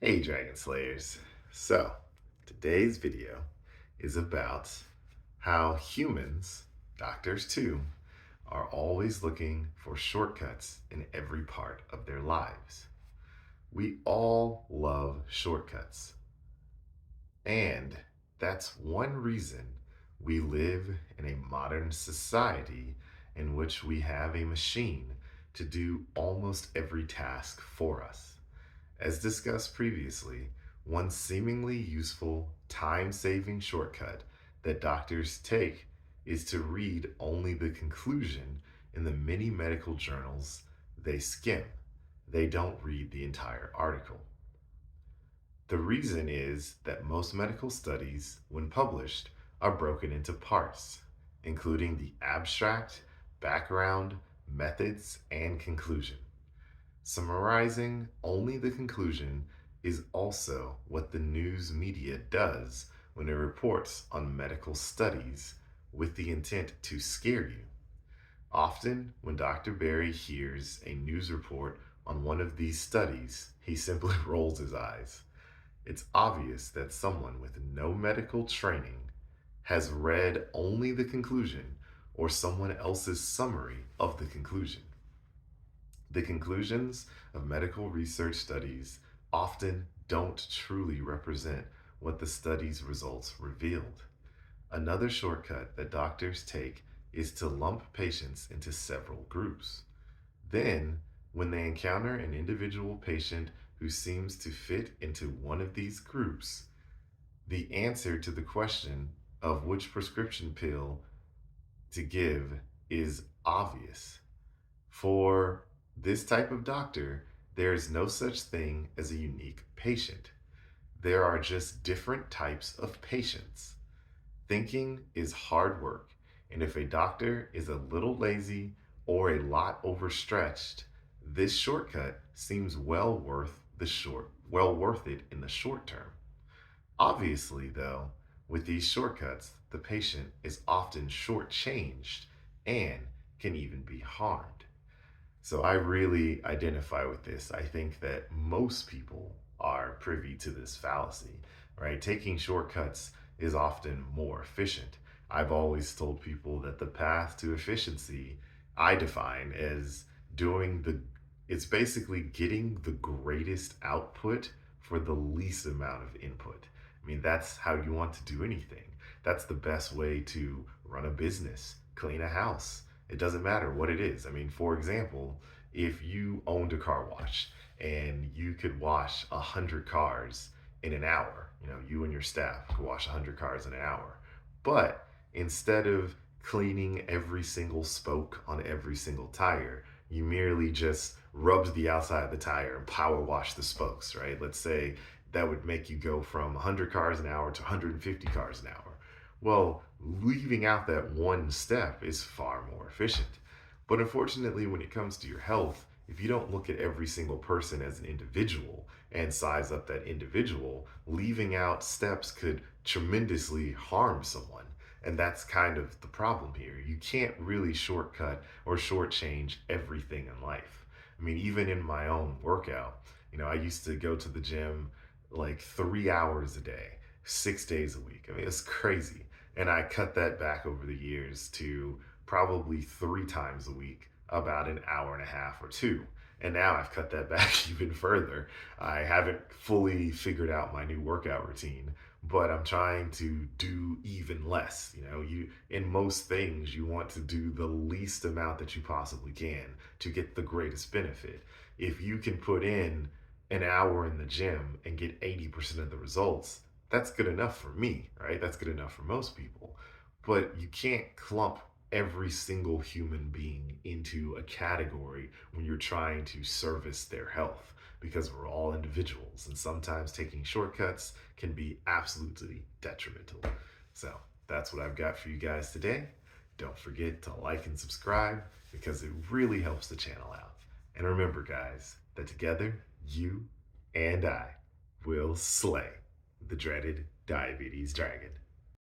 Hey Dragon Slayers. So, today's video is about how humans, doctors too, are always looking for shortcuts in every part of their lives. We all love shortcuts, and that's one reason we live in a modern society in which we have a machine to do almost every task for us. As discussed previously, one seemingly useful, time saving shortcut that doctors take is to read only the conclusion in the many medical journals they skim. They don't read the entire article. The reason is that most medical studies, when published, are broken into parts, including the abstract, background, methods, and conclusion. Summarizing only the conclusion is also what the news media does when it reports on medical studies with the intent to scare you. Often, when Dr. Barry hears a news report on one of these studies, he simply rolls his eyes. It's obvious that someone with no medical training has read only the conclusion or someone else's summary of the conclusion. The conclusions of medical research studies often don't truly represent what the study's results revealed. Another shortcut that doctors take is to lump patients into several groups. Then, when they encounter an individual patient who seems to fit into one of these groups, the answer to the question of which prescription pill to give is obvious. For this type of doctor, there is no such thing as a unique patient. There are just different types of patients. Thinking is hard work, and if a doctor is a little lazy or a lot overstretched, this shortcut seems well worth it in the short term. Obviously, though, with these shortcuts, the patient is often shortchanged and can even be harmed. So I really identify with this. I think that most people are privy to this fallacy, right? Taking shortcuts is often more efficient. I've always told people that the path to efficiency I define as it's basically getting the greatest output for the least amount of input. I mean, that's how you want to do anything. That's the best way to run a business, clean a house. It doesn't matter what it is. I mean, for example, if you owned a car wash and you could wash 100 cars in an hour, you and your staff could wash 100 cars in an hour. But instead of cleaning every single spoke on every single tire, you merely just rubbed the outside of the tire and power washed the spokes, right? Let's say that would make you go from 100 cars an hour to 150 cars an hour. Well, leaving out that one step is far more efficient. But unfortunately, when it comes to your health, if you don't look at every single person as an individual and size up that individual, leaving out steps could tremendously harm someone. And that's kind of the problem here. You can't really shortcut or shortchange everything in life. I mean, even in my own workout, I used to go to the gym like 3 hours a day, 6 days a week. I mean, it's crazy. And I cut that back over the years to probably 3 times a week, about an hour and a half or two. And now I've cut that back even further. I haven't fully figured out my new workout routine, but I'm trying to do even less. You in most things you want to do the least amount that you possibly can to get the greatest benefit. If you can put in an hour in the gym and get 80% of the results, that's good enough for me, right? That's good enough for most people. But you can't clump every single human being into a category when you're trying to service their health because we're all individuals and sometimes taking shortcuts can be absolutely detrimental. So that's what I've got for you guys today. Don't forget to like and subscribe because it really helps the channel out. And remember, guys, that together, you and I will slay the dreaded diabetes dragon.